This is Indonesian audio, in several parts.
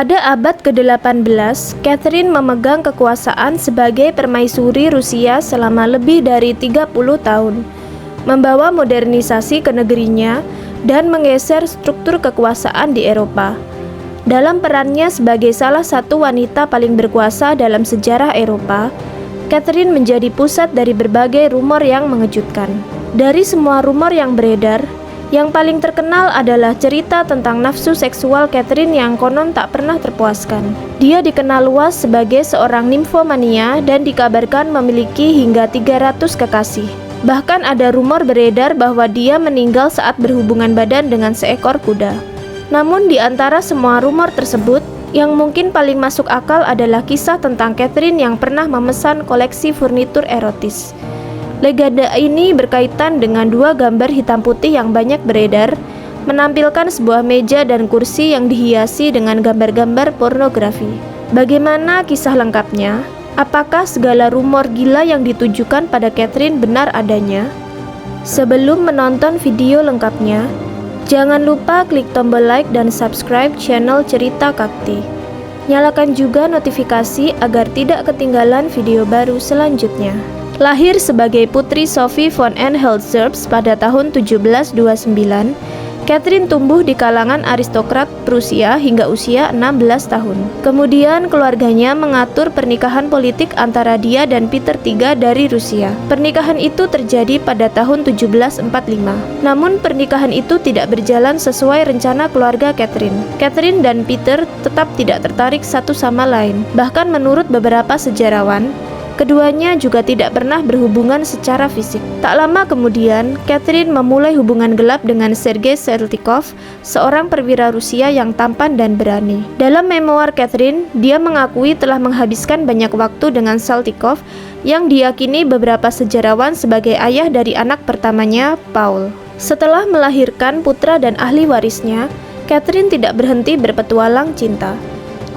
Pada abad ke-18, Catherine memegang kekuasaan sebagai permaisuri Rusia selama lebih dari 30 tahun, membawa modernisasi ke negerinya dan menggeser struktur kekuasaan di Eropa. Dalam perannya sebagai salah satu wanita paling berkuasa dalam sejarah Eropa, Catherine menjadi pusat dari berbagai rumor yang mengejutkan. Dari semua rumor yang beredar, yang paling terkenal adalah cerita tentang nafsu seksual Catherine yang konon tak pernah terpuaskan. Dia dikenal luas sebagai seorang nimfomania dan dikabarkan memiliki hingga 300 kekasih. Bahkan ada rumor beredar bahwa dia meninggal saat berhubungan badan dengan seekor kuda. Namun di antara semua rumor tersebut, yang mungkin paling masuk akal adalah kisah tentang Catherine yang pernah memesan koleksi furnitur erotis. Legenda ini berkaitan dengan dua gambar hitam putih yang banyak beredar, menampilkan sebuah meja dan kursi yang dihiasi dengan gambar-gambar pornografi. Bagaimana kisah lengkapnya? Apakah segala rumor gila yang ditujukan pada Catherine benar adanya? Sebelum menonton video lengkapnya, jangan lupa klik tombol like dan subscribe channel Cerita Kakti. Nyalakan juga notifikasi agar tidak ketinggalan video baru selanjutnya. Lahir sebagai putri Sophie von Anhalt-Zerbst pada tahun 1729, Catherine tumbuh di kalangan aristokrat Prusia hingga usia 16 tahun. Kemudian keluarganya mengatur pernikahan politik antara dia dan Peter III dari Rusia. Pernikahan itu terjadi pada tahun 1745. Namun pernikahan itu tidak berjalan sesuai rencana keluarga Catherine. Catherine dan Peter tetap tidak tertarik satu sama lain. Bahkan menurut beberapa sejarawan, keduanya juga tidak pernah berhubungan secara fisik. Tak lama kemudian, Catherine memulai hubungan gelap dengan Sergei Saltykov, seorang perwira Rusia yang tampan dan berani. Dalam memoir Catherine, dia mengakui telah menghabiskan banyak waktu dengan Saltykov, yang diyakini beberapa sejarawan sebagai ayah dari anak pertamanya, Paul. Setelah melahirkan putra dan ahli warisnya, Catherine tidak berhenti berpetualang cinta.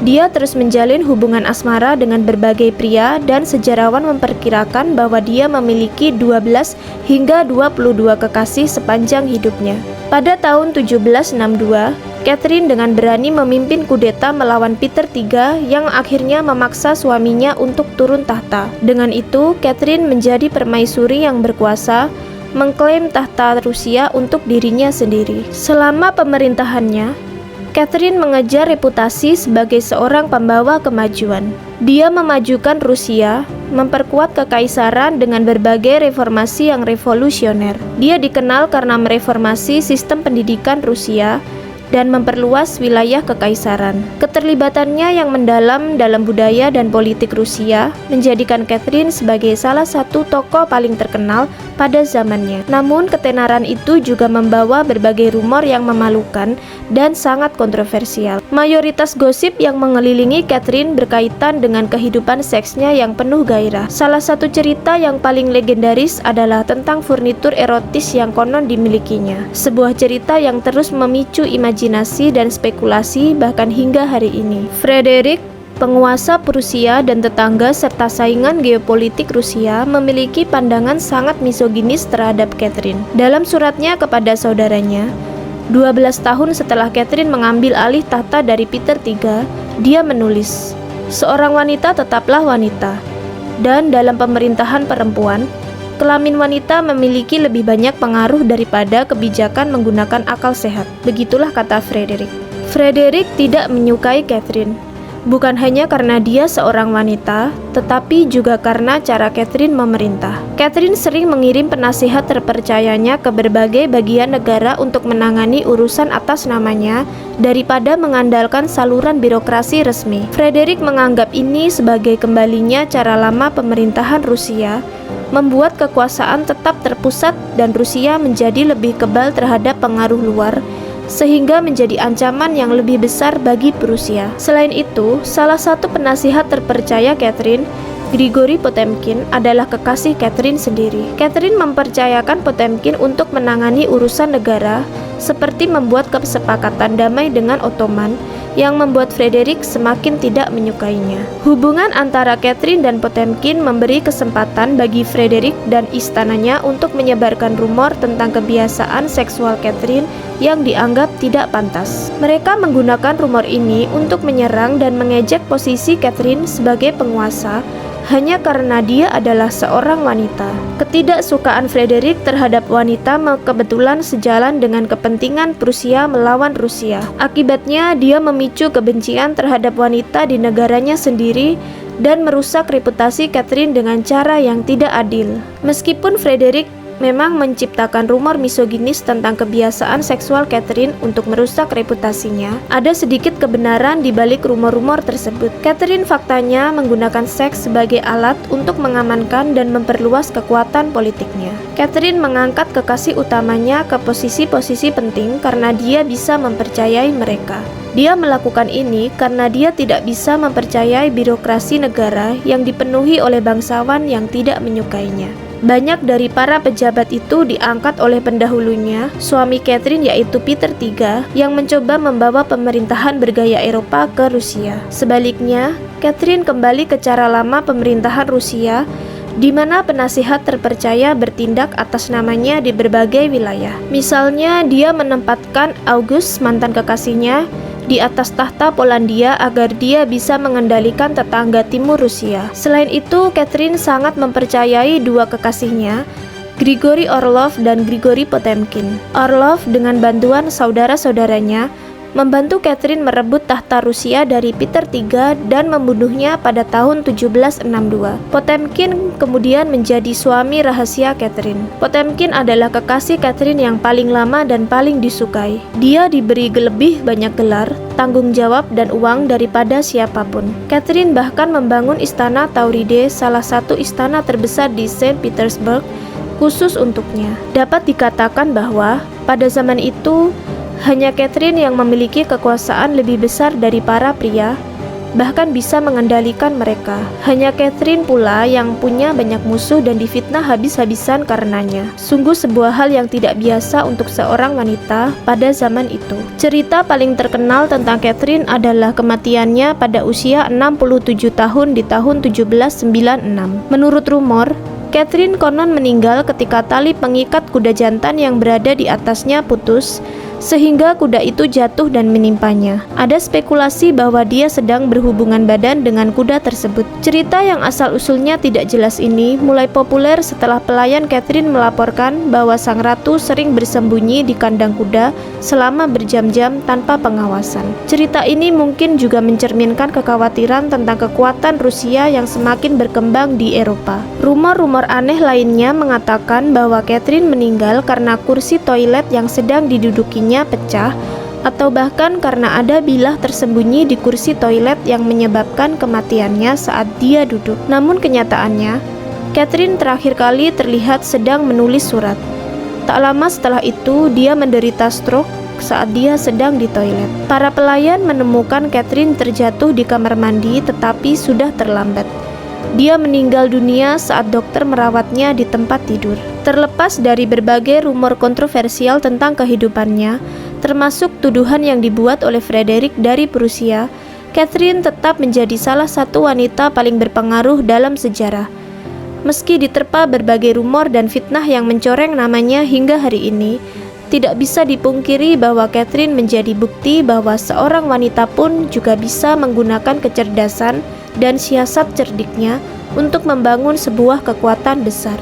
Dia terus menjalin hubungan asmara dengan berbagai pria dan sejarawan memperkirakan bahwa dia memiliki 12 hingga 22 kekasih sepanjang hidupnya. Pada tahun 1762, Catherine dengan berani memimpin kudeta melawan Peter III yang akhirnya memaksa suaminya untuk turun tahta. Dengan itu, Catherine menjadi permaisuri yang berkuasa, mengklaim tahta Rusia untuk dirinya sendiri. Selama pemerintahannya, Catherine mengejar reputasi sebagai seorang pembawa kemajuan. Dia memajukan Rusia, memperkuat kekaisaran dengan berbagai reformasi yang revolusioner. Dia dikenal karena mereformasi sistem pendidikan Rusia dan memperluas wilayah kekaisaran. Keterlibatannya yang mendalam dalam budaya dan politik Rusia menjadikan Catherine sebagai salah satu tokoh paling terkenal pada zamannya. Namun ketenaran itu juga membawa berbagai rumor yang memalukan dan sangat kontroversial. Mayoritas gosip yang mengelilingi Catherine berkaitan dengan kehidupan seksnya yang penuh gairah. Salah satu cerita yang paling legendaris adalah tentang furnitur erotis yang konon dimilikinya. Sebuah cerita yang terus memicu imajinasi dan spekulasi bahkan hingga hari ini. Frederick, penguasa Prusia dan tetangga serta saingan geopolitik Rusia, memiliki pandangan sangat misoginis terhadap Catherine. Dalam suratnya kepada saudaranya, 12 tahun setelah Catherine mengambil alih tahta dari Peter III, dia menulis, "Seorang wanita tetaplah wanita, dan dalam pemerintahan perempuan, kelamin wanita memiliki lebih banyak pengaruh daripada kebijakan menggunakan akal sehat." Begitulah kata Frederick. Frederick tidak menyukai Catherine, bukan hanya karena dia seorang wanita, tetapi juga karena cara Catherine memerintah. Catherine sering mengirim penasihat terpercayanya ke berbagai bagian negara untuk menangani urusan atas namanya daripada mengandalkan saluran birokrasi resmi. Frederick menganggap ini sebagai kembalinya cara lama pemerintahan Rusia, membuat kekuasaan tetap terpusat dan Rusia menjadi lebih kebal terhadap pengaruh luar, sehingga menjadi ancaman yang lebih besar bagi Prusia. Selain itu, salah satu penasihat terpercaya Catherine, Grigory Potemkin, adalah kekasih Catherine sendiri. Catherine mempercayakan Potemkin untuk menangani urusan negara, seperti membuat kesepakatan damai dengan Ottoman, yang membuat Frederick semakin tidak menyukainya. Hubungan antara Catherine dan Potemkin memberi kesempatan bagi Frederick dan istananya untuk menyebarkan rumor tentang kebiasaan seksual Catherine yang dianggap tidak pantas. Mereka menggunakan rumor ini untuk menyerang dan mengejek posisi Catherine sebagai penguasa hanya karena dia adalah seorang wanita. Ketidaksukaan Frederick terhadap wanita kebetulan sejalan dengan kepentingan Prusia melawan Rusia. Akibatnya, dia memicu kebencian terhadap wanita di negaranya sendiri dan merusak reputasi Catherine dengan cara yang tidak adil. Meskipun Frederick memang menciptakan rumor misoginis tentang kebiasaan seksual Catherine untuk merusak reputasinya, ada sedikit kebenaran di balik rumor-rumor tersebut. Catherine faktanya menggunakan seks sebagai alat untuk mengamankan dan memperluas kekuatan politiknya. Catherine mengangkat kekasih utamanya ke posisi-posisi penting karena dia bisa mempercayai mereka. Dia melakukan ini karena dia tidak bisa mempercayai birokrasi negara yang dipenuhi oleh bangsawan yang tidak menyukainya. Banyak dari para pejabat itu diangkat oleh pendahulunya, suami Catherine yaitu Peter III, yang mencoba membawa pemerintahan bergaya Eropa ke Rusia. Sebaliknya, Catherine kembali ke cara lama pemerintahan Rusia, di mana penasihat terpercaya bertindak atas namanya di berbagai wilayah. Misalnya, dia menempatkan August, mantan kekasihnya, di atas tahta Polandia agar dia bisa mengendalikan tetangga timur Rusia. Selain itu, Catherine sangat mempercayai dua kekasihnya, Grigory Orlov dan Grigory Potemkin. Orlov dengan bantuan saudara-saudaranya membantu Catherine merebut tahta Rusia dari Peter III dan membunuhnya pada tahun 1762. Potemkin kemudian menjadi suami rahasia Catherine. Potemkin adalah kekasih Catherine yang paling lama dan paling disukai. Dia diberi lebih banyak gelar, tanggung jawab, dan uang daripada siapapun. Catherine bahkan membangun istana Tauride, salah satu istana terbesar di Saint Petersburg, khusus untuknya. Dapat dikatakan bahwa pada zaman itu hanya Catherine yang memiliki kekuasaan lebih besar dari para pria, bahkan bisa mengendalikan mereka. Hanya Catherine pula yang punya banyak musuh dan difitnah habis-habisan karenanya. Sungguh sebuah hal yang tidak biasa untuk seorang wanita pada zaman itu. Cerita paling terkenal tentang Catherine adalah kematiannya pada usia 67 tahun di tahun 1796. Menurut rumor, Catherine konon meninggal ketika tali pengikat kuda jantan yang berada di atasnya putus, sehingga kuda itu jatuh dan menimpanya. Ada spekulasi bahwa dia sedang berhubungan badan dengan kuda tersebut. Cerita yang asal-usulnya tidak jelas ini mulai populer setelah pelayan Catherine melaporkan bahwa sang ratu sering bersembunyi di kandang kuda selama berjam-jam tanpa pengawasan. Cerita ini mungkin juga mencerminkan kekhawatiran tentang kekuatan Rusia yang semakin berkembang di Eropa. Rumor-rumor aneh lainnya mengatakan bahwa Catherine meninggal karena kursi toilet yang sedang didudukinya pecah, atau bahkan karena ada bilah tersembunyi di kursi toilet yang menyebabkan kematiannya saat dia duduk. Namun kenyataannya, Catherine terakhir kali terlihat sedang menulis surat. Tak lama setelah itu, dia menderita stroke saat dia sedang di toilet. Para pelayan menemukan Catherine terjatuh di kamar mandi, tetapi sudah terlambat. Dia meninggal dunia saat dokter merawatnya di tempat tidur. Terlepas dari berbagai rumor kontroversial tentang kehidupannya, termasuk tuduhan yang dibuat oleh Frederick dari Prusia, Catherine tetap menjadi salah satu wanita paling berpengaruh dalam sejarah. Meski diterpa berbagai rumor dan fitnah yang mencoreng namanya hingga hari ini, tidak bisa dipungkiri bahwa Catherine menjadi bukti bahwa seorang wanita pun juga bisa menggunakan kecerdasan dan siasat cerdiknya untuk membangun sebuah kekuatan besar.